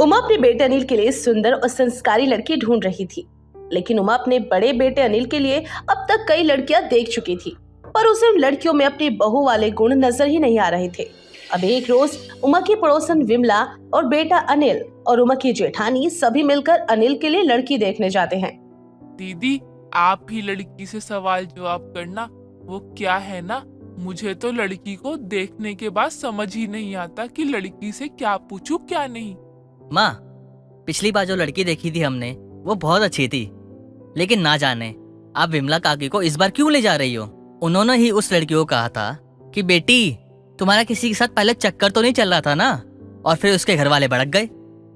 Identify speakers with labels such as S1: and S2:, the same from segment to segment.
S1: उमा अपने बेटे अनिल के लिए सुंदर और संस्कारी लड़की ढूंढ रही थी, लेकिन उमा अपने बड़े बेटे अनिल के लिए अब तक कई लड़कियां देख चुकी थी, पर उसे उन लड़कियों में अपनी बहू वाले गुण नजर ही नहीं आ रहे थे। अब एक रोज उमा की पड़ोसन विमला और बेटा अनिल और उमा की जेठानी सभी मिलकर अनिल के लिए लड़की देखने जाते हैं।
S2: दीदी, आप ही लड़की से सवाल जवाब करना। वो क्या है ना, मुझे तो लड़की को देखने के बाद समझ ही नहीं आता कि लड़की से क्या पूछूं क्या नहीं।
S3: माँ, पिछली बार जो लड़की देखी थी हमने वो बहुत अच्छी थी, लेकिन ना जाने आप विमला काकी को इस बार क्यों ले जा रही हो। उन्होंने ही उस लड़की को कहा था कि बेटी, तुम्हारा किसी के साथ पहले चक्कर तो नहीं चल रहा था ना, और फिर उसके घर वाले भड़क गए।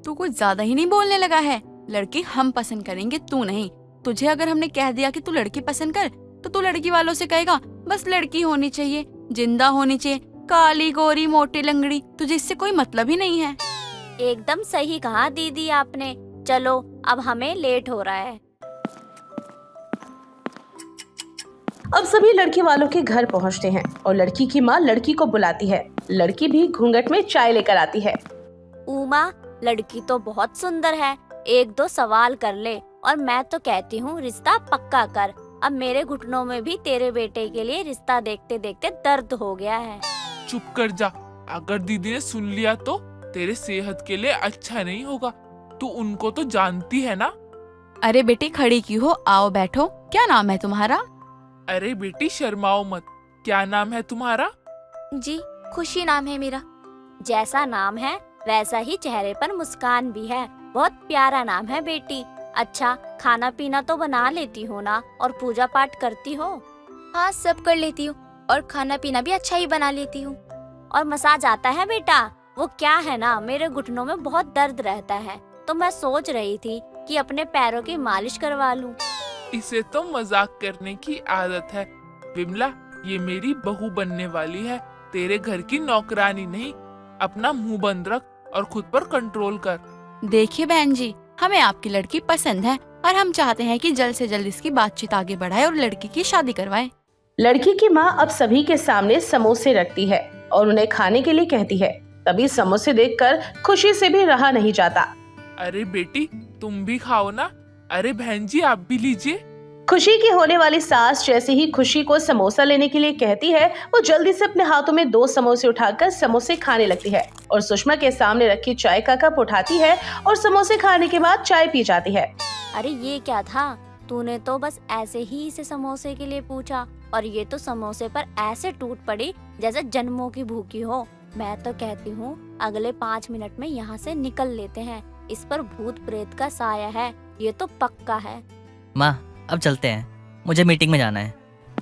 S4: तू कुछ ज्यादा ही नहीं बोलने लगा है। लड़की हम पसंद करेंगे, तू नहीं। तुझे अगर हमने कह दिया कि तू लड़की पसंद कर, तो तू लड़की वालों से कहेगा बस लड़की होनी चाहिए, जिंदा होनी चाहिए, काली गोरी मोटी लंगड़ी, तुझे इससे कोई मतलब ही नहीं है।
S5: एकदम सही कहा दीदी आपने। चलो अब हमें लेट हो रहा है।
S1: अब सभी लड़की वालों के घर पहुंचते हैं और लड़की की माँ लड़की को बुलाती है। लड़की भी घूंघट में चाय लेकर आती है।
S5: उमा, लड़की तो बहुत सुंदर है, एक दो सवाल कर ले और मैं तो कहती हूँ रिश्ता पक्का कर। अब मेरे घुटनों में भी तेरे बेटे के लिए रिश्ता देखते देखते दर्द हो गया है।
S2: चुप कर जा, अगर दीदी ने सुन लिया तो तेरे सेहत के लिए अच्छा नहीं होगा। तू उनको तो जानती है ना।
S4: अरे बेटी, खड़ी क्यों हो, आओ बैठो। क्या नाम है तुम्हारा?
S2: अरे बेटी, शर्माओ मत। क्या नाम है तुम्हारा?
S5: जी, खुशी नाम है मेरा। जैसा नाम है वैसा ही चेहरे पर मुस्कान भी है। बहुत प्यारा नाम है बेटी। अच्छा, खाना पीना तो बना लेती हो ना, और पूजा पाठ करती हो?
S6: हाँ, सब कर लेती हूँ और खाना पीना भी अच्छा ही बना लेती हूँ।
S5: और मसाज आता है बेटा? वो क्या है ना, मेरे घुटनों में बहुत दर्द रहता है, तो मैं सोच रही थी कि अपने पैरों की मालिश करवा लूं।
S2: इसे तो मजाक करने की आदत है। विमला, ये मेरी बहू बनने वाली है, तेरे घर की नौकरानी नहीं। अपना मुंह बंद रख और खुद पर कंट्रोल कर।
S4: देखिए बहन जी, हमें आपकी लड़की पसंद है और हम चाहते हैं कि जल्द से जल्द इसकी बातचीत आगे बढ़ाए और लड़की की शादी करवाए।
S1: लड़की की माँ अब सभी के सामने समोसे रखती है और उन्हें खाने के लिए कहती है। तभी समोसे देखकर खुशी से भी रहा नहीं जाता।
S2: अरे बेटी, तुम भी खाओ ना। अरे बहन जी, आप भी लीजिए।
S1: खुशी की होने वाली सास जैसे ही खुशी को समोसा लेने के लिए कहती है, वो जल्दी से अपने हाथों में 2 समोसे उठाकर समोसे खाने लगती है और सुषमा के सामने रखी चाय का कप उठाती है और समोसे खाने के बाद चाय पी जाती है।
S5: अरे ये क्या था? तूने तो बस ऐसे ही इसे समोसे के लिए पूछा और ये तो समोसे पर ऐसे टूट पड़ी जैसे जन्मों की भूखी हो। मैं तो कहती हूँ अगले 5 मिनट में यहाँ से निकल लेते हैं। इस पर भूत प्रेत का साया है, ये तो पक्का है।
S3: माँ, अब चलते हैं, मुझे मीटिंग में जाना है।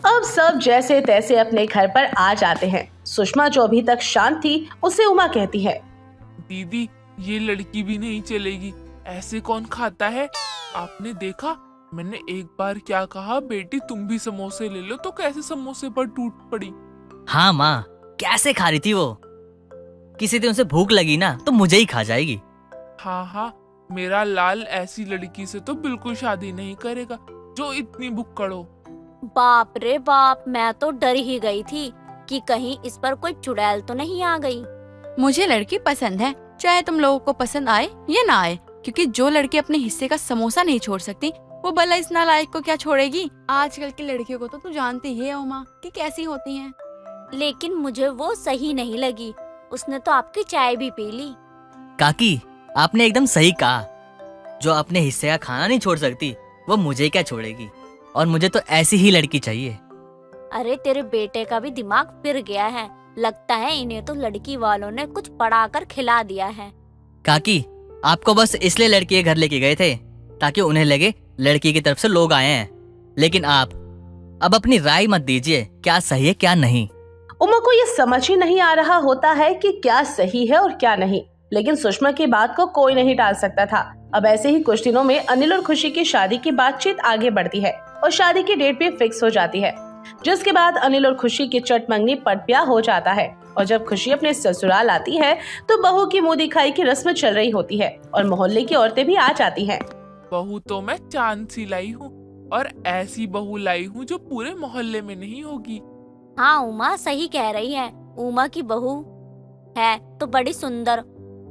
S1: अब सब जैसे तैसे अपने घर पर आ जाते हैं। सुषमा जो अभी तक शांत थी, उसे उमा कहती है,
S2: दीदी, ये लड़की भी नहीं चलेगी। ऐसे कौन खाता है? आपने देखा, मैंने एक बार क्या कहा, बेटी तुम भी समोसे ले लो, तो कैसे समोसे पर टूट पड़ी।
S3: हाँ माँ, कैसे खा रही थी वो। किसी दिन उसे भूख लगी ना तो मुझे ही खा जाएगी।
S2: हाँ हाँ, मेरा लाल ऐसी लड़की से तो बिल्कुल शादी नहीं करेगा जो इतनी भुक्कड़ हो।
S5: बाप रे बाप, मैं तो डर ही गई थी कि कहीं इस पर कोई चुड़ैल तो नहीं आ गई।
S4: मुझे लड़की पसंद है, चाहे तुम लोगों को पसंद आए या ना आए, क्योंकि जो लड़की अपने हिस्से का समोसा नहीं छोड़ सकती, वो भला इस नालायक को क्या छोड़ेगी। आजकल की लड़कियों को तो तू जानती ही है उमा कि कैसी होती हैं।
S5: लेकिन मुझे वो सही नहीं लगी। उसने तो आपकी चाय भी पी ली।
S3: काकी, आपने एकदम सही कहा। जो अपने हिस्से का खाना नहीं छोड़ सकती, वो मुझे क्या छोड़ेगी। और मुझे तो ऐसी ही लड़की चाहिए।
S5: अरे तेरे बेटे का भी दिमाग फिर गया है। लगता है इन्हें तो लड़की वालों ने कुछ पढ़ाकर खिला दिया है।
S3: काकी, आपको बस इसलिए लड़की के घर लेके गए थे ताकि उन्हें लगे लड़की की तरफ से लोग आए हैं। लेकिन आप अब अपनी राय मत दीजिए, क्या सही है क्या नहीं।
S1: उमा को ये समझ ही नहीं आ रहा होता है कि क्या सही है और क्या नहीं, लेकिन सुषमा की बात को कोई नहीं टाल सकता था। अब ऐसे ही कुछ दिनों में अनिल और खुशी की शादी की बातचीत आगे बढ़ती है और शादी की डेट भी फिक्स हो जाती है, जिसके बाद अनिल और खुशी की चटमंगनी पटप्या हो जाता है। और जब खुशी अपने ससुराल आती है तो बहू की मुंह दिखाई की रस्म चल रही होती है और मोहल्ले की औरतें भी आ जाती हैं।
S2: बहू तो मैं चांद सी लाई हूँ, और ऐसी बहू लाई हूँ जो पूरे मोहल्ले में नहीं होगी।
S5: हाँ उमा सही कह रही है। उमा की बहू है तो बड़ी सुंदर,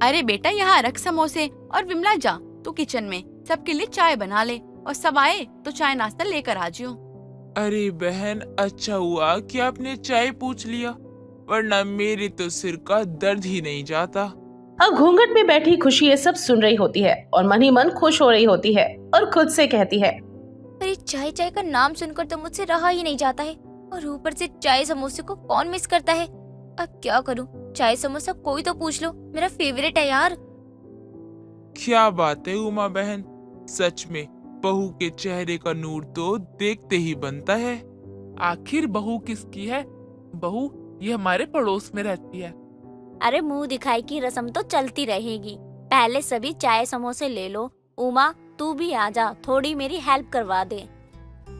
S4: अरे बेटा यहाँ रख समोसे और विमला जा तू किचन में सबके लिए चाय बना ले और सब आए तो चाय नाश्ता लेकर आ जियो।
S2: अरे बहन, अच्छा हुआ कि आपने चाय पूछ लिया, वरना मेरे तो सिर का दर्द ही नहीं जाता।
S1: अब घूंघट में बैठी खुशी ये सब सुन रही होती है और मन ही मन खुश हो रही होती है और खुद से कहती है,
S6: अरे चाय चाय का नाम सुनकर तो मुझसे रहा ही नहीं जाता है, और ऊपर से चाय समोसे को कौन मिस करता है। अब क्या करूं, चाय समोसा कोई तो पूछ लो, मेरा फेवरेट है यार।
S2: क्या बात है उमा बहन, सच में बहू के चेहरे का नूर तो देखते ही बनता है। आखिर बहू किसकी है? बहू ये हमारे पड़ोस में रहती है।
S5: अरे मुंह दिखाई की रस्म तो चलती रहेगी, पहले सभी चाय समोसे ले लो। उमा तू भी आ जा, थोड़ी मेरी हेल्प करवा दे।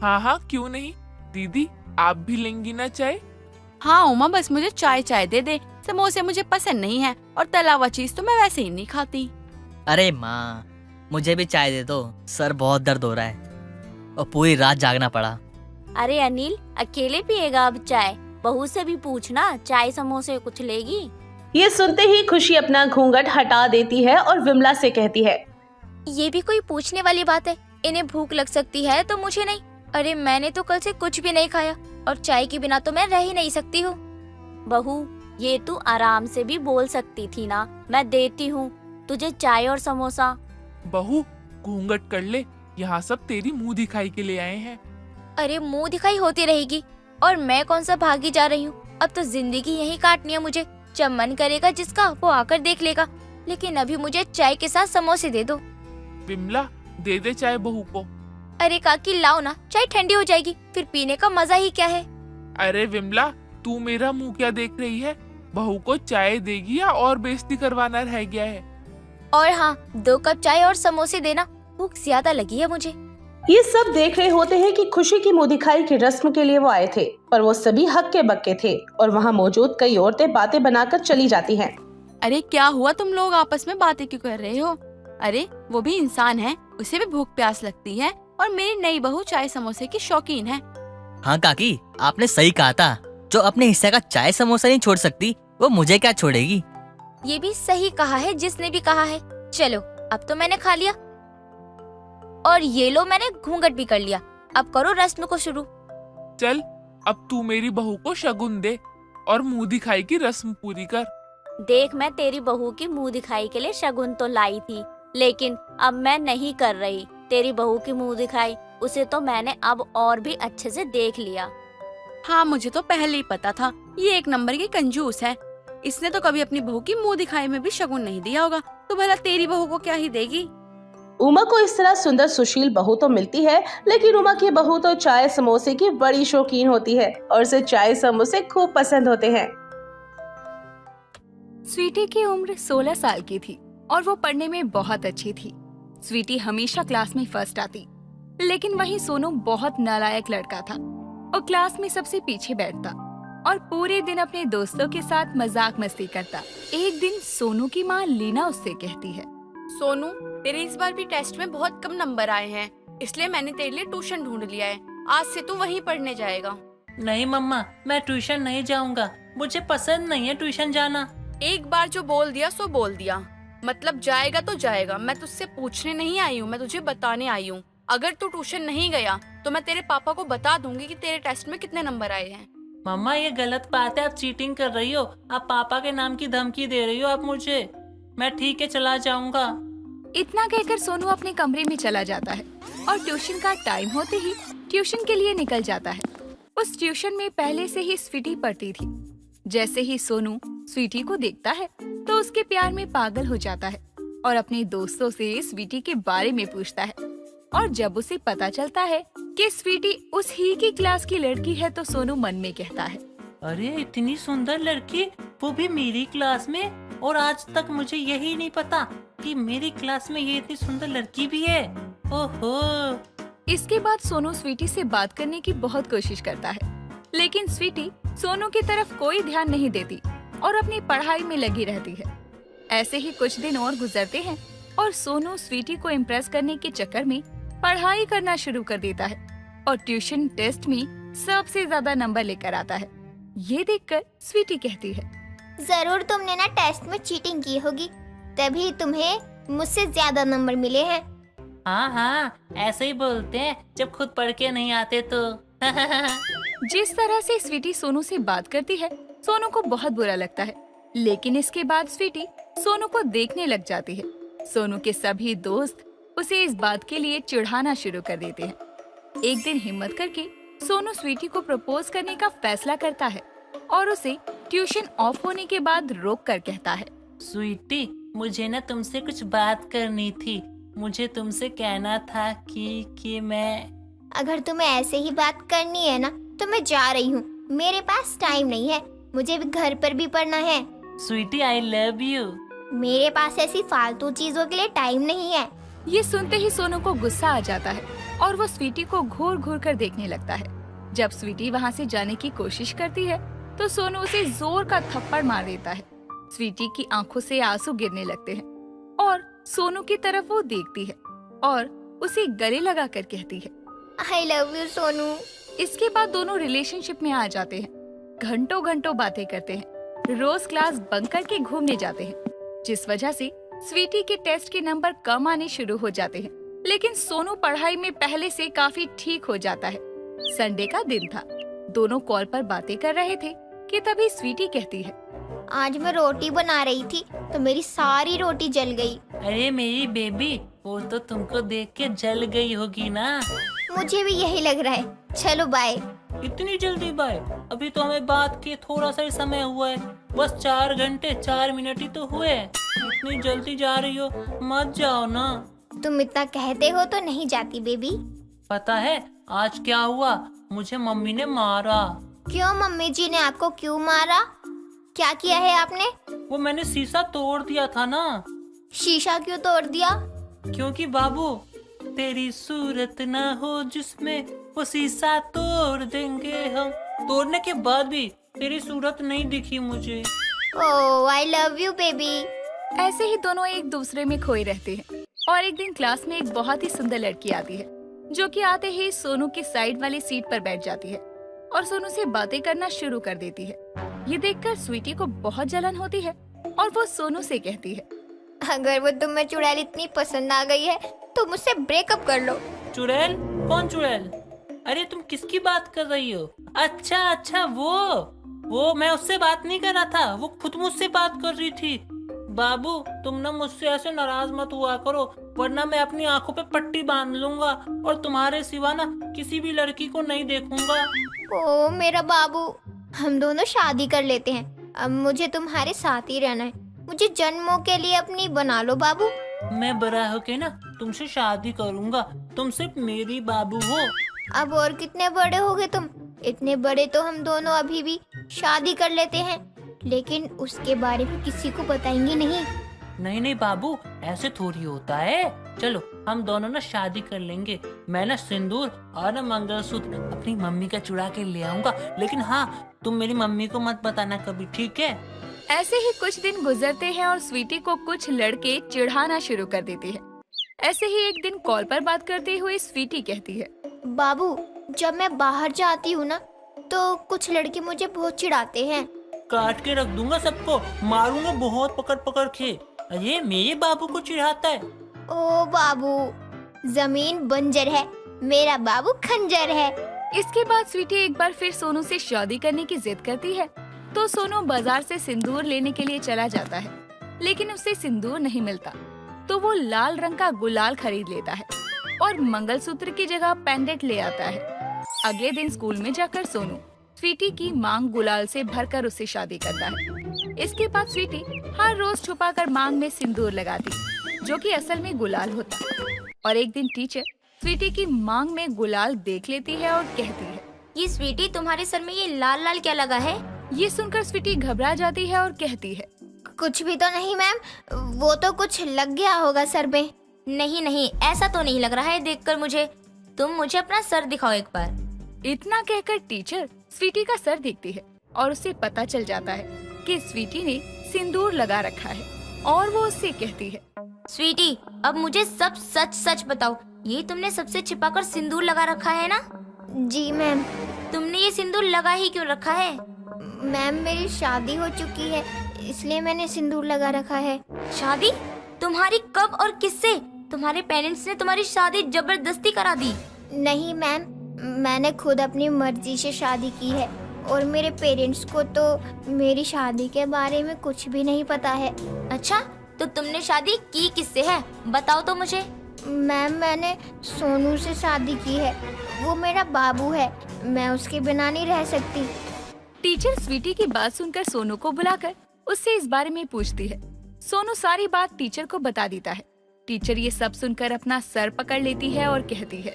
S2: हाँ हाँ क्यों नहीं। दीदी आप भी लेंगी ना चाय?
S4: हाँ उमा, बस मुझे चाय चाय दे दे, समोसे मुझे पसंद नहीं है और तला हुआ चीज तो मैं वैसे ही नहीं खाती।
S3: अरे माँ, मुझे भी चाय दे दो, सर बहुत दर्द हो रहा है और पूरी रात जागना पड़ा।
S5: अरे अनिल, अकेले पिएगा अब चाय? बहू से भी पूछना, चाय समोसे कुछ लेगी।
S1: ये सुनते ही खुशी अपना घूंघट हटा देती है और विमला से कहती है,
S6: ये भी कोई पूछने वाली बात है? इन्हें भूख लग सकती है तो मुझे नहीं। अरे मैंने तो कल से कुछ भी नहीं खाया और चाय के बिना तो मैं रह ही नहीं सकती हूँ।
S5: बहू ये तू आराम से भी बोल सकती थी ना, मैं देती हूँ तुझे चाय और समोसा।
S2: बहू घूंघट कर ले, यहाँ सब तेरी मुंह दिखाई के लिए आए हैं।
S6: अरे मुंह दिखाई होती रहेगी, और मैं कौन सा भागी जा रही हूँ। अब तो जिंदगी यहीं काटनी है मुझे। जब मन करेगा जिसका वो आकर देख लेगा, लेकिन अभी मुझे चाय के साथ समोसे दे दो।
S2: विमला दे दे चाय बहू को।
S6: अरे काकी लाओ ना, चाय ठंडी हो जाएगी, फिर पीने का मजा ही क्या है।
S2: अरे विमला तू मेरा मुंह क्या देख रही है? बहू को चाय देगी या और बेइज्जती करवाना रह गया है?
S6: और हाँ, 2 कप चाय और समोसे देना, भूख ज्यादा लगी है मुझे।
S1: ये सब देख रहे होते हैं कि खुशी की मुंह दिखाई की रस्म के लिए वो आए थे, पर वो सभी हक्के बक्के थे और वहाँ मौजूद कई औरतें बातें बनाकर चली जाती हैं।
S4: अरे क्या हुआ, तुम लोग आपस में बातें क्यों कर रहे हो? अरे वो भी इंसान है, उसे भी भूख प्यास लगती है, और मेरी नई बहू चाय समोसे की शौकीन है।
S3: हाँ काकी, आपने सही कहा था, जो अपने हिस्से का चाय समोसा नहीं छोड़ सकती वो मुझे क्या छोड़ेगी।
S6: ये भी सही कहा है जिसने भी कहा है। चलो अब तो मैंने खा लिया, और ये लो मैंने घूंघट भी कर लिया। अब करो रस्म को शुरू।
S2: चल अब तू मेरी बहू को शगुन दे और मुंह दिखाई की रस्म पूरी कर।
S5: देख, मैं तेरी बहू की मुंह दिखाई के लिए शगुन तो लाई थी, लेकिन अब मैं नहीं कर रही तेरी बहू की मुंह दिखाई। उसे तो मैंने अब और भी अच्छे से देख लिया।
S4: हाँ मुझे तो पहले ही पता था, ये 1 नंबर की कंजूस है। इसने तो कभी अपनी बहू की मुंह दिखाई में भी शगुन नहीं दिया होगा, तो भला तेरी बहू को क्या ही देगी।
S1: उमा को इस तरह सुंदर सुशील बहू तो मिलती है, लेकिन उमा की बहू तो चाय समोसे की बड़ी शौकीन होती है और उसे चाय समोसे खूब पसंद होते हैं।
S7: स्वीटी की उम्र 16 साल की थी और वो पढ़ने में बहुत अच्छी थी। स्वीटी हमेशा क्लास में फर्स्ट आती, लेकिन वहीं सोनू बहुत नालायक लड़का था और क्लास में सबसे पीछे बैठता और पूरे दिन अपने दोस्तों के साथ मजाक मस्ती करता। एक दिन सोनू की माँ लीना उससे कहती है,
S4: सोनू तेरे इस बार भी टेस्ट में बहुत कम नंबर आए हैं, इसलिए मैंने तेरे लिए ट्यूशन ढूंढ लिया है। आज से तू वहीं पढ़ने जाएगा।
S8: नहीं मम्मा, मैं ट्यूशन नहीं जाऊंगा, मुझे पसंद नहीं है ट्यूशन जाना।
S4: एक बार जो बोल दिया सो बोल दिया, मतलब जाएगा तो जाएगा। मैं तुझसे पूछने नहीं आई हूँ, मैं तुझे बताने आई हूँ। अगर तू ट्यूशन नहीं गया तो मैं तेरे पापा को बता दूंगी कि तेरे टेस्ट में कितने नंबर आए हैं।
S8: मम्मा ये गलत बात है, आप चीटिंग कर रही हो, आप पापा के नाम की धमकी दे रही हो आप मुझे। मैं ठीक है चला जाऊंगा।
S7: इतना कहकर सोनू अपने कमरे में चला जाता है और ट्यूशन का टाइम होते ही ट्यूशन के लिए निकल जाता है। उस ट्यूशन में पहले से ही स्वीटी पढ़ती थी। जैसे ही सोनू स्वीटी को देखता है तो उसके प्यार में पागल हो जाता है और अपने दोस्तों से स्वीटी के बारे में पूछता है। और जब उसे पता चलता है कि स्वीटी उस ही की क्लास की लड़की है तो सोनू मन में कहता है,
S8: अरे इतनी सुंदर लड़की, वो भी मेरी क्लास में, और आज तक मुझे यही नहीं पता कि मेरी क्लास में ये इतनी सुंदर लड़की भी है। ओहो।
S7: इसके बाद सोनू स्वीटी से बात करने की बहुत कोशिश करता है, लेकिन स्वीटी सोनू की तरफ कोई ध्यान नहीं देती और अपनी पढ़ाई में लगी रहती है। ऐसे ही कुछ दिन और गुजरते हैं और सोनू स्वीटी को इम्प्रेस करने के चक्कर में पढ़ाई करना शुरू कर देता है और ट्यूशन टेस्ट में सबसे ज्यादा नंबर लेकर आता है। ये देखकर स्वीटी कहती है,
S9: जरूर तुमने ना टेस्ट में चीटिंग की होगी, तभी तुम्हें मुझसे ज्यादा नंबर मिले हैं।
S8: हाँ हाँ, ऐसे ही बोलते हैं जब खुद पढ़ के नहीं आते तो।
S7: जिस तरह से स्वीटी सोनू से बात करती है, सोनू को बहुत बुरा लगता है। लेकिन इसके बाद स्वीटी सोनू को देखने लग जाती है। सोनू के सभी दोस्त उसे इस बात के लिए चिढ़ाना शुरू कर देते हैं। एक दिन हिम्मत करके सोनू स्वीटी को प्रपोज करने का फैसला करता है और उसे ट्यूशन ऑफ होने के बाद रोक कर कहता है,
S8: स्वीटी, मुझे ना तुमसे कुछ बात करनी थी। मुझे तुमसे कहना था कि मैं
S9: अगर तुम्हें ऐसे ही बात करनी है ना तो मैं जा रही हूँ। मेरे पास टाइम नहीं है, मुझे भी घर पर भी पढ़ना है।
S8: Sweetie, I love you.
S9: मेरे पास ऐसी फालतू चीजों के लिए टाइम नहीं है।
S7: ये सुनते ही सोनू को गुस्सा आ जाता है और वो स्वीटी को घूर घूर कर देखने लगता है। जब स्वीटी वहाँ से जाने की कोशिश करती है तो सोनू उसे जोर का थप्पड़ मार देता है। स्वीटी की आंखों से आंसू गिरने लगते हैं और सोनू की तरफ वो देखती है और उसे गले लगा कर कहती है,
S9: आई लव यू सोनू।
S7: इसके बाद दोनों रिलेशनशिप में आ जाते हैं। घंटों घंटों बातें करते हैं, रोज क्लास बंक करके घूमने जाते हैं, जिस वजह से स्वीटी के टेस्ट के नंबर कम आने शुरू हो जाते हैं। लेकिन सोनू पढ़ाई में पहले से काफी ठीक हो जाता है। संडे का दिन था, दोनों कॉल पर बातें कर रहे थे कि तभी स्वीटी कहती है,
S9: आज मैं रोटी बना रही थी तो मेरी सारी रोटी जल गई।
S8: अरे मेरी बेबी, वो तो तुमको देख के जल गई होगी ना।
S9: मुझे भी यही लग रहा है। चलो बाय।
S8: इतनी जल्दी बाय? अभी तो हमें बात के थोड़ा सा ही समय हुआ है, बस 4 घंटे 4 मिनट ही तो हुए। इतनी जल्दी जा रही हो, मत जाओ ना।
S9: तुम इतना कहते हो तो नहीं जाती बेबी।
S8: पता है आज क्या हुआ? मुझे मम्मी ने मारा।
S9: क्यों? मम्मी जी ने आपको क्यों मारा? क्या किया है आपने?
S8: वो मैंने शीशा तोड़ दिया था ना।
S9: शीशा क्यों तोड़ दिया?
S8: क्योंकि बाबू, तेरी सूरत ना हो जिसमें वो शीशा तोड़ देंगे हम। तोड़ने के बाद भी तेरी सूरत नहीं दिखी मुझे।
S9: ओह, आई लव यू बेबी।
S7: ऐसे ही दोनों एक दूसरे में खोए रहते हैं और एक दिन क्लास में एक बहुत ही सुंदर लड़की आती है, जो कि आते ही सोनू की साइड वाली सीट पर बैठ जाती है और सोनू से बातें करना शुरू कर देती है। ये देखकर स्वीटी को बहुत जलन होती है और वो सोनू से कहती है,
S9: अगर वो तुम्हें चुड़ैल इतनी पसंद आ गई है तो मुझसे ब्रेकअप कर लो।
S8: चुड़ैल? कौन चुड़ैल? अरे तुम किसकी बात कर रही हो? अच्छा, वो मैं उससे बात नहीं कर रहा था, वो खुद मुझसे बात कर रही थी। बाबू, तुम ना मुझसे ऐसे नाराज मत हुआ करो, वरना मैं अपनी आंखों पे पट्टी बांध लूंगा और तुम्हारे सिवा ना किसी भी लड़की को नहीं देखूंगा।
S9: ओ मेरा बाबू, हम दोनों शादी कर लेते हैं। अब मुझे तुम्हारे साथ ही रहना है। मुझे जन्मों के लिए अपनी बना लो बाबू।
S8: मैं बड़ा होके ना तुमसे शादी करूंगा, तुम सिर्फ मेरी बाबू हो।
S9: अब और कितने बड़े होगे तुम? इतने बड़े तो हम दोनों अभी भी शादी कर लेते हैं, लेकिन उसके बारे में किसी को बताएंगे नहीं।
S8: नहीं बाबू, ऐसे थोड़ी होता है। चलो हम दोनों ना शादी कर लेंगे। मैं ना सिंदूर और ना मंगलसूत्र अपनी मम्मी का चुरा के ले आऊंगा, लेकिन हाँ, तुम मेरी मम्मी को मत बताना कभी, ठीक है?
S7: ऐसे ही कुछ दिन गुजरते हैं और स्वीटी को कुछ लड़के चिढ़ाना शुरू कर देते हैं। ऐसे ही एक दिन कॉल पर बात करते हुए स्वीटी कहती है,
S9: बाबू, जब मैं बाहर जाती हूँ ना तो कुछ लड़के मुझे बहुत चिढ़ाते हैं।
S8: काट के रख दूंगा सबको, मारूंगा बहुत पकड़ पकड़ के। अरे मेरे बाबू को चिढ़ाता है।
S9: ओ बाबू, जमीन बंजर है, मेरा बाबू खंजर है।
S7: इसके बाद स्वीटी एक बार फिर सोनू से शादी करने की जिद करती है, तो सोनू बाजार से सिंदूर लेने के लिए चला जाता है, लेकिन उसे सिंदूर नहीं मिलता। तो वो लाल रंग का गुलाल खरीद लेता है और मंगलसूत्र की जगह पेंडेंट ले आता है। अगले दिन स्कूल में जाकर सोनू स्वीटी की मांग गुलाल से भरकर उससे शादी करता है। इसके बाद स्वीटी हर रोज छुपाकर मांग में सिंदूर लगाती, जो कि असल में गुलाल होता। और एक दिन टीचर स्वीटी की मांग में गुलाल देख लेती है और कहती है,
S6: ये स्वीटी, तुम्हारे सर में ये लाल लाल क्या लगा है?
S7: ये सुनकर स्वीटी घबरा जाती है और कहती है,
S9: कुछ भी तो नहीं मैम, वो तो कुछ लग गया होगा सर में।
S6: नहीं, ऐसा तो नहीं लग रहा है देखकर मुझे। तुम मुझे अपना सर दिखाओ एक बार।
S7: इतना कहकर टीचर स्वीटी का सर देखती है और उसे पता चल जाता है कि स्वीटी ने सिंदूर लगा रखा है और वो उससे कहती है,
S6: स्वीटी, अब मुझे सब सच सच बताओ, ये तुमने सबसे छिपाकर सिंदूर लगा रखा है ना?
S9: जी मैम।
S6: तुमने ये सिंदूर लगा ही क्यों रखा है?
S9: मैम, मेरी शादी हो चुकी है, इसलिए मैंने सिंदूर लगा रखा है।
S6: शादी तुम्हारी कब और किससे? तुम्हारे पेरेंट्स ने तुम्हारी शादी जबरदस्ती करा दी?
S9: नहीं मैम, मैंने खुद अपनी मर्जी से शादी की है और मेरे पेरेंट्स को तो मेरी शादी के बारे में कुछ भी नहीं पता है।
S6: अच्छा, तो तुमने शादी की किससे है? बताओ तो मुझे।
S9: मैम मैंने सोनू से शादी की है, वो मेरा बाबू है, मैं उसके बिना नहीं रह सकती।
S7: टीचर स्वीटी की बात सुनकर सोनू को बुलाकर उससे इस बारे में पूछती है। सोनू सारी बात टीचर को बता देता है। टीचर ये सब सुनकर अपना सर पकड़ लेती है और कहती है,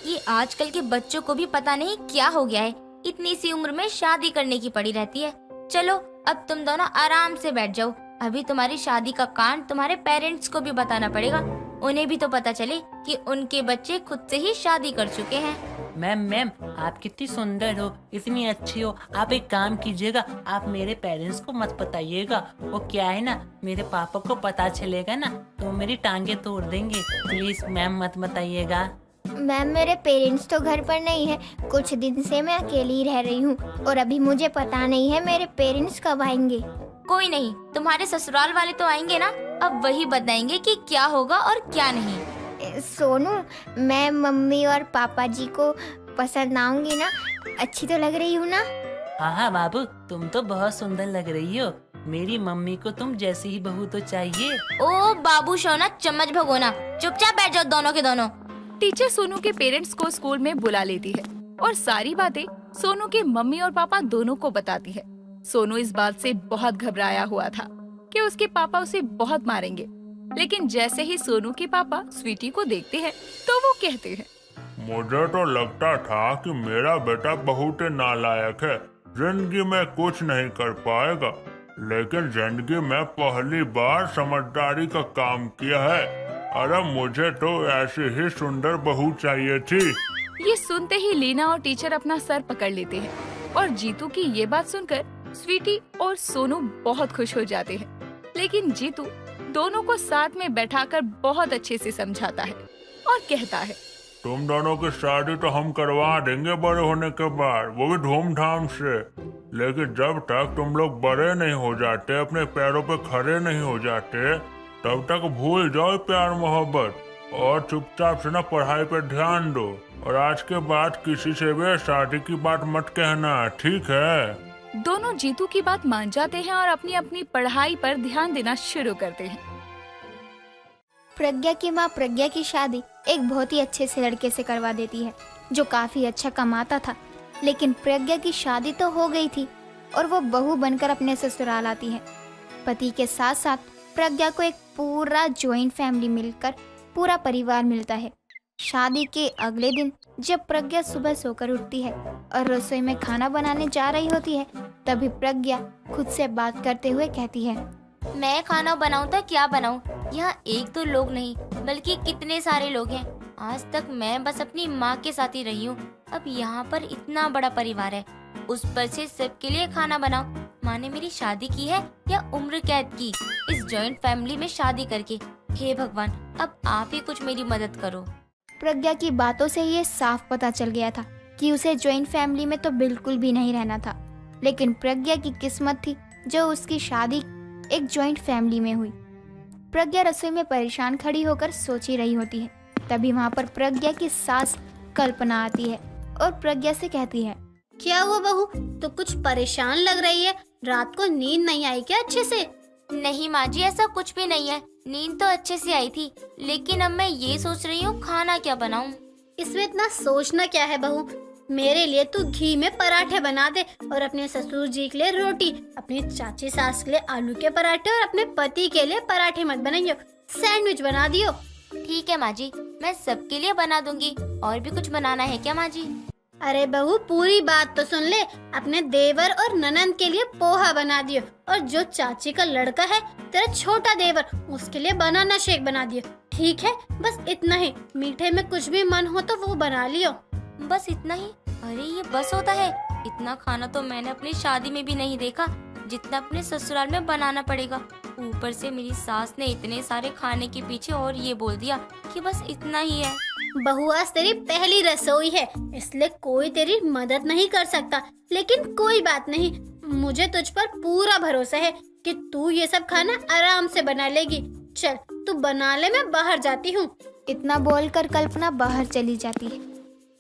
S6: ये आजकल के बच्चों को भी पता नहीं क्या हो गया है, इतनी सी उम्र में शादी करने की पड़ी रहती है। चलो अब तुम दोनों आराम से बैठ जाओ, अभी तुम्हारी शादी का कांड तुम्हारे पेरेंट्स को भी बताना पड़ेगा, उन्हें भी तो पता चले कि उनके बच्चे खुद से ही शादी कर चुके हैं।
S8: मैम आप कितनी सुंदर हो, इतनी अच्छी हो। आप एक काम कीजिएगा, आप मेरे पेरेंट्स को मत बताइएगा। वो क्या है ना, मेरे पापा को पता चलेगा ना तो मेरी टांगे तोड़ देंगे। प्लीज मैम मत बताइएगा।
S9: मैम मेरे पेरेंट्स तो घर पर नहीं है, कुछ दिन से मैं अकेली ही रह रही हूँ और अभी मुझे पता नहीं है मेरे पेरेंट्स कब आएंगे।
S6: कोई नहीं, तुम्हारे ससुराल वाले तो आएंगे ना, अब वही बताएंगे कि क्या होगा और क्या नहीं।
S9: सोनू, मैं मम्मी और पापा जी को पसंद आऊंगी ना? अच्छी तो लग रही हूँ ना?
S8: हाँ बाबू, तुम तो बहुत सुंदर लग रही हो। मेरी मम्मी को तुम जैसी ही बहू तो चाहिए।
S6: ओ बाबू शोना, चम्मच भगोना, चुपचाप बैठ जाओ दोनों के दोनों।
S7: टीचर सोनू के पेरेंट्स को स्कूल में बुला लेती है और सारी बातें सोनू के मम्मी और पापा दोनों को बताती है। सोनू इस बात से बहुत घबराया हुआ था कि उसके पापा उसे बहुत मारेंगे, लेकिन जैसे ही सोनू के पापा स्वीटी को देखते हैं तो वो कहते हैं,
S10: मुझे तो लगता था कि मेरा बेटा बहुत ही नालायक है, जिंदगी में कुछ नहीं कर पाएगा, लेकिन जिंदगी में पहली बार समझदारी का काम किया है। अरे मुझे तो ऐसी ही सुंदर बहू चाहिए थी।
S7: ये सुनते ही लीना और टीचर अपना सर पकड़ लेते हैं और जीतू की ये बात सुनकर स्वीटी और सोनू बहुत खुश हो जाते हैं। लेकिन जीतू दोनों को साथ में बैठाकर बहुत अच्छे से समझाता है और कहता है,
S10: तुम दोनों की शादी तो हम करवा देंगे बड़े होने के बाद, वो भी धूमधाम से, लेकिन जब तक तुम लोग बड़े नहीं हो जाते, अपने पैरों पे खड़े नहीं हो जाते, तब तक भूल जाओ प्यार मोहब्बत और चुपचाप से ना पढ़ाई पे ध्यान दो। और आज के बाद किसी से भी शादी की बात मत कहना, ठीक है?
S7: दोनों जीतू की बात मान जाते हैं और अपनी अपनी पढ़ाई पर ध्यान देना शुरू करते हैं।
S9: प्रज्ञा की माँ प्रज्ञा की शादी एक बहुत ही अच्छे से लड़के से करवा देती है जो काफी अच्छा कमाता था। लेकिन प्रज्ञा की शादी तो हो गई थी और वो बहू बनकर अपने ससुराल आती है। पति के साथ साथ प्रज्ञा को एक पूरा जॉइंट फैमिली मिलकर पूरा परिवार मिलता है। शादी के अगले दिन जब प्रज्ञा सुबह सोकर उठती है और रसोई में खाना बनाने जा रही होती है, तभी प्रज्ञा खुद से बात करते हुए कहती है,
S6: मैं खाना बनाऊं तो क्या बनाऊं? यहाँ एक तो लोग नहीं बल्कि कितने सारे लोग हैं। आज तक मैं बस अपनी माँ के साथ ही रही हूँ, अब यहाँ पर इतना बड़ा परिवार है, उस पर से सबके लिए खाना बनाओ। माँ ने मेरी शादी की है या उम्र कैद की इस जॉइंट फैमिली में शादी करके? हे भगवान, अब आप ही कुछ मेरी मदद करो।
S9: प्रज्ञा की बातों से ये साफ पता चल गया था कि उसे जॉइंट फैमिली में तो बिल्कुल भी नहीं रहना था। लेकिन प्रज्ञा की किस्मत थी जो उसकी शादी एक जॉइंट फैमिली में हुई। प्रज्ञा रसोई में परेशान खड़ी होकर सोच ही रही होती है, तभी वहाँ पर प्रज्ञा की सास कल्पना आती है और प्रज्ञा से कहती है,
S11: क्या वो बहू तो कुछ परेशान लग रही है, रात को नींद नहीं आई क्या अच्छे से?
S6: नहीं माँ जी, ऐसा कुछ भी नहीं है, नींद तो अच्छे से आई थी, लेकिन अब मैं ये सोच रही हूँ खाना क्या बनाऊँ।
S11: इसमें इतना सोचना क्या है बहू, मेरे लिए तू घी में पराठे बना दे और अपने ससुर जी के लिए रोटी, अपनी चाची सास के लिए आलू के पराठे और अपने पति के लिए पराठे मत बनाइयो, सैंडविच बना दियो।
S6: ठीक है माँ जी, मैं सबके लिए बना दूंगी। और भी कुछ बनाना है क्या माँ जी?
S11: अरे बहू पूरी बात तो सुन ले, अपने देवर और ननंद के लिए पोहा बना दियो और जो चाची का लड़का है तेरा छोटा देवर, उसके लिए बनाना शेक बना दियो। ठीक है, बस इतना ही। मीठे में कुछ भी मन हो तो वो बना लियो।
S6: बस इतना ही? अरे ये बस होता है? इतना खाना तो मैंने अपनी शादी में भी नहीं देखा जितना अपने ससुराल में बनाना पड़ेगा। ऊपर से मेरी सास ने इतने सारे खाने के पीछे और ये बोल दिया कि बस इतना ही है।
S11: बहू आज तेरी पहली रसोई है, इसलिए कोई तेरी मदद नहीं कर सकता, लेकिन कोई बात नहीं, मुझे तुझ पर पूरा भरोसा है कि तू ये सब खाना आराम से बना लेगी। चल तू बना ले, मैं बाहर जाती हूँ।
S9: इतना बोलकर कल्पना बाहर चली जाती है।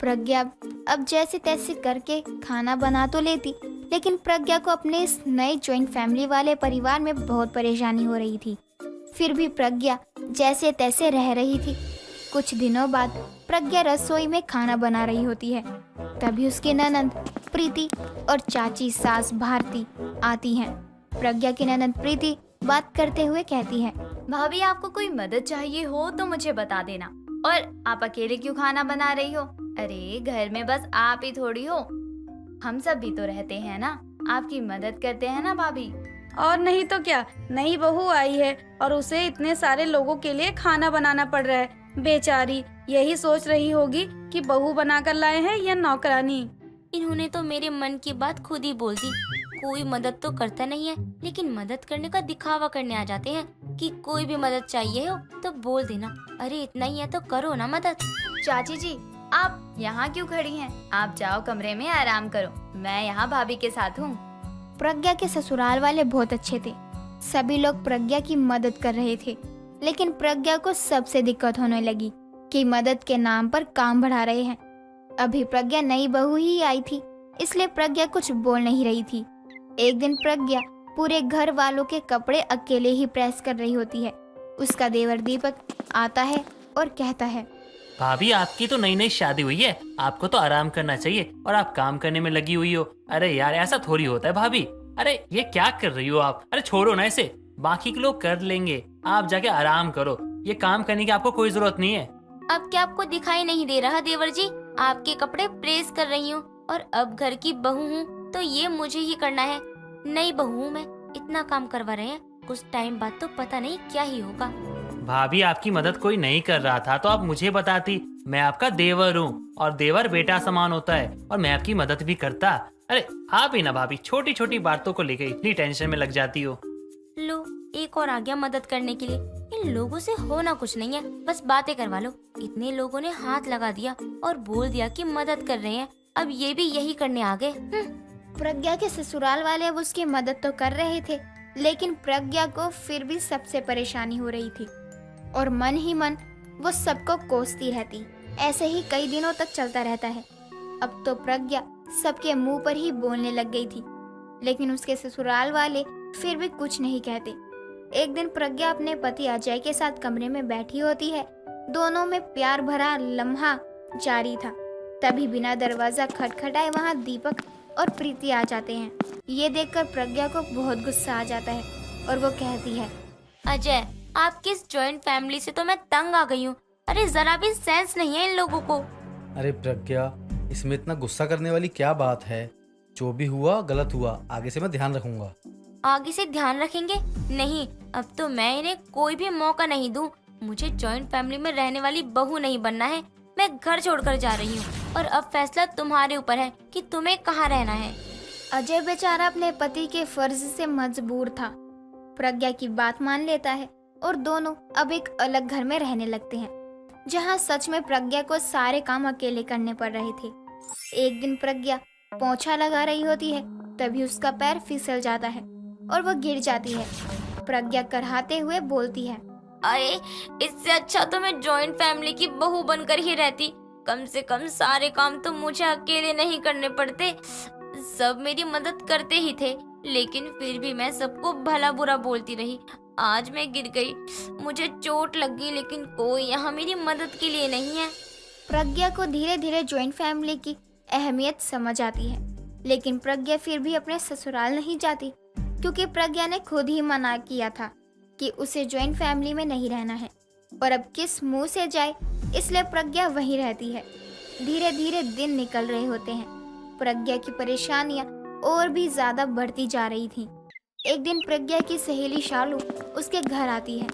S9: प्रज्ञा अब जैसे तैसे करके खाना बना तो लेती, लेकिन प्रज्ञा को अपने इस नए जॉइंट फैमिली वाले परिवार में बहुत परेशानी हो रही थी। फिर भी प्रज्ञा जैसे तैसे रह रही थी। कुछ दिनों बाद प्रज्ञा रसोई में खाना बना रही होती है। तभी उसकी ननंद प्रीति और चाची सास भारती आती हैं। प्रज्ञा की ननंद प्रीति बात करते हुए कहती है,
S4: भाभी आपको कोई मदद चाहिए हो तो मुझे बता देना। और आप अकेले क्यों खाना बना रही हो? अरे घर में बस आप ही थोड़ी हो, हम सब भी तो रहते हैं ना, आपकी मदद करते हैं ना भाभी।
S12: और नहीं तो क्या, नई बहू आई है और उसे इतने सारे लोगों के लिए खाना बनाना पड़ रहा है। बेचारी यही सोच रही होगी कि बहू बनाकर लाए हैं या नौकरानी।
S6: इन्होंने तो मेरे मन की बात खुद ही बोल दी। कोई मदद तो करता नहीं है, लेकिन मदद करने का दिखावा करने आ जाते हैं कि कोई भी मदद चाहिए हो तो बोल देना। अरे इतना ही है तो करो ना मदद।
S4: चाची जी आप यहाँ क्यों खड़ी हैं? आप जाओ कमरे में आराम करो, मैं यहाँ भाभी के साथ हूँ।
S9: प्रज्ञा के ससुराल वाले बहुत अच्छे थे। सभी लोग प्रज्ञा की मदद कर रहे थे, लेकिन प्रज्ञा को सबसे दिक्कत होने लगी कि मदद के नाम पर काम बढ़ा रहे हैं। अभी प्रज्ञा नई बहू ही आई थी, इसलिए प्रज्ञा कुछ बोल नहीं रही थी। एक दिन प्रज्ञा पूरे घर वालों के कपड़े अकेले ही प्रेस कर रही होती है। उसका देवर दीपक आता है और कहता है,
S8: भाभी आपकी तो नई नई शादी हुई है, आपको तो आराम करना चाहिए और आप काम करने में लगी हुई हो। अरे यार ऐसा थोड़ी होता है भाभी। अरे ये क्या कर रही हो आप? अरे छोड़ो ना इसे, बाकी के लोग कर लेंगे, आप जाके आराम करो। ये काम करने की आपको कोई जरूरत नहीं है।
S6: अब क्या आपको दिखाई नहीं दे रहा देवर जी? आपके कपड़े प्रेस कर रही हूँ और अब घर की बहू हूँ तो ये मुझे ही करना है। नई बहू हूँ मैं, इतना काम करवा रहे हैं, कुछ टाइम बाद तो पता नहीं क्या ही होगा।
S8: भाभी आपकी मदद कोई नहीं कर रहा था तो आप मुझे बताती, मैं आपका देवर हूँ और देवर बेटा समान होता है और मैं आपकी मदद भी करता। अरे आप ही ना भाभी छोटी छोटी बातों को लेकर इतनी टेंशन में लग जाती हो।
S6: लो एक और आ गया मदद करने के लिए। इन लोगों से होना कुछ नहीं है, बस बातें करवा लो। इतने लोगों ने हाथ लगा दिया और बोल दिया कि मदद कर रहे हैं, अब ये भी यही करने आ गए।
S9: प्रज्ञा के ससुराल वाले अब उसकी मदद तो कर रहे थे, लेकिन प्रज्ञा को फिर भी सबसे परेशानी हो रही थी और मन ही मन वो सबको कोसती रहती। ऐसे ही कई दिनों तक चलता रहता है। अब तो प्रज्ञा सबके मुंह पर ही बोलने लग गई थी, लेकिन उसके ससुराल वाले फिर भी कुछ नहीं कहते। एक दिन प्रज्ञा अपने पति अजय के साथ कमरे में बैठी होती है। दोनों में प्यार भरा लम्हा जारी था। तभी बिना दरवाजा खटखटाए वहाँ दीपक और प्रीति आ जाते हैं। ये देखकर प्रज्ञा को बहुत गुस्सा आ जाता है और वो कहती है,
S6: अजय आपकी इस जॉइंट फैमिली से तो मैं तंग आ गई हूँ। अरे जरा भी सेंस नहीं है इन लोगों को।
S13: अरे प्रज्ञा, इसमें इतना गुस्सा करने वाली क्या बात है? जो भी हुआ गलत हुआ, आगे से मैं ध्यान रखूंगा।
S6: आगे से ध्यान रखेंगे? नहीं, अब तो मैं इन्हें कोई भी मौका नहीं दूं। मुझे जॉइंट फैमिली में रहने वाली बहू नहीं बनना है। मैं घर छोड़कर जा रही हूँ और अब फैसला तुम्हारे ऊपर है कि तुम्हें कहाँ रहना है।
S9: अजय बेचारा अपने पति के फर्ज से मजबूर था। प्रज्ञा की बात मान लेता है और दोनों अब एक अलग घर में रहने लगते हैं, जहाँ सच में प्रज्ञा को सारे काम अकेले करने पड़ रहे थे। एक दिन प्रज्ञा पोंछा लगा रही होती है, तभी उसका पैर फिसल जाता है और वो गिर जाती है। प्रज्ञा करहाते हुए बोलती है,
S6: अरे इससे अच्छा तो मैं जॉइंट फैमिली की बहू बनकर ही रहती। कम से कम सारे काम तो मुझे अकेले नहीं करने पड़ते। सब मेरी मदद करते ही थे, लेकिन फिर भी मैं सबको भला बुरा बोलती रही। आज मैं गिर गई, मुझे चोट लगी, लेकिन कोई यहाँ मेरी मदद के लिए नहीं है।
S9: प्रज्ञा को धीरे धीरे जॉइंट फैमिली की अहमियत समझ आती है, लेकिन प्रज्ञा फिर भी अपने ससुराल नहीं जाती, क्योंकि प्रज्ञा ने खुद ही मना किया था कि उसे जॉइंट फैमिली में नहीं रहना है। और अब किस मुंह से जाए, इसलिए प्रज्ञा वहीं रहती है। धीरे धीरे दिन निकल रहे होते हैं। प्रज्ञा की परेशानियां और भी ज्यादा बढ़ती जा रही थी। एक दिन प्रज्ञा की सहेली शालू उसके घर आती है।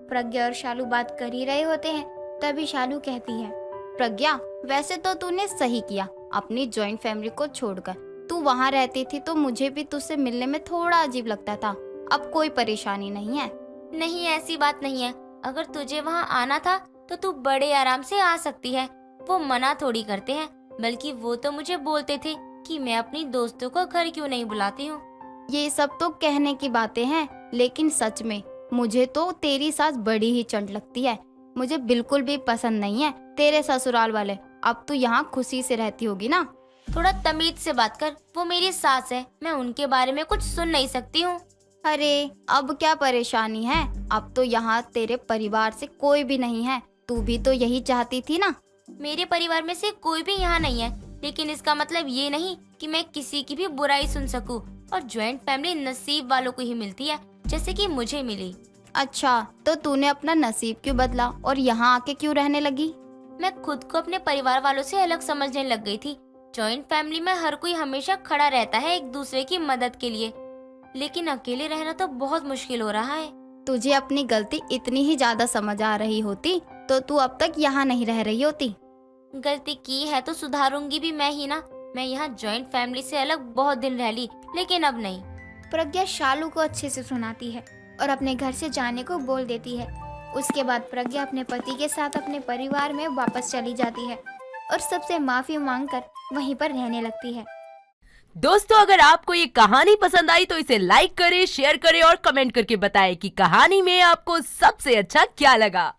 S9: प्रज्ञा और शालू बात कर ही रहे होते हैं, तभी शालू कहती है,
S4: प्रज्ञा वैसे तो तूने सही किया अपनी जॉइंट फैमिली को छोड़कर। तू वहाँ रहती थी तो मुझे भी तुझसे मिलने में थोड़ा अजीब लगता था। अब कोई परेशानी नहीं है।
S6: नहीं, ऐसी बात नहीं है। अगर तुझे वहाँ आना था तो तू बड़े आराम से आ सकती है। वो मना थोड़ी करते हैं, बल्कि वो तो मुझे बोलते थे कि मैं अपनी दोस्तों को घर क्यों नहीं बुलाती हूँ।
S9: ये सब तो कहने की बातें हैं, लेकिन सच में मुझे तो तेरी सास बड़ी ही चंट लगती है। मुझे बिल्कुल भी पसंद नहीं है तेरे ससुराल वाले। अब तू यहाँ खुशी से रहती होगी ना?
S6: थोड़ा तमीज से बात कर, वो मेरी सास है, मैं उनके बारे में कुछ सुन नहीं सकती हूँ।
S9: अरे अब क्या परेशानी है? अब तो यहाँ तेरे परिवार से कोई भी नहीं है। तू भी तो यही चाहती थी ना?
S6: मेरे परिवार में से कोई भी यहाँ नहीं है, लेकिन इसका मतलब ये नहीं कि मैं किसी की भी बुराई सुन सकूं। और ज्वाइंट फैमिली नसीब वालों को ही मिलती है, जैसे कि मुझे मिली।
S9: अच्छा, तो तूने अपना नसीब क्यों बदला और यहाँ आके क्यों रहने लगी?
S6: मैं खुद को अपने परिवार वालों से अलग समझने लग गई थी। जॉइंट फैमिली में हर कोई हमेशा खड़ा रहता है एक दूसरे की मदद के लिए, लेकिन अकेले रहना तो बहुत मुश्किल हो रहा है।
S9: तुझे अपनी गलती इतनी ही ज्यादा समझ आ रही होती तो तू अब तक यहाँ नहीं रह रही होती।
S6: गलती की है तो सुधारूंगी भी मैं ही ना। मैं यहाँ जॉइंट फैमिली से अलग बहुत दिन रह ली, लेकिन अब नहीं।
S9: प्रज्ञा शालू को अच्छे से सुनाती है और अपने घर से जाने को बोल देती है। उसके बाद प्रज्ञा अपने पति के साथ अपने परिवार में वापस चली जाती है और सबसे माफी मांगकर वहीं पर रहने लगती है।
S14: दोस्तों, अगर आपको ये कहानी पसंद आई तो इसे लाइक करें, शेयर करें और कमेंट करके बताएं कि कहानी में आपको सबसे अच्छा क्या लगा।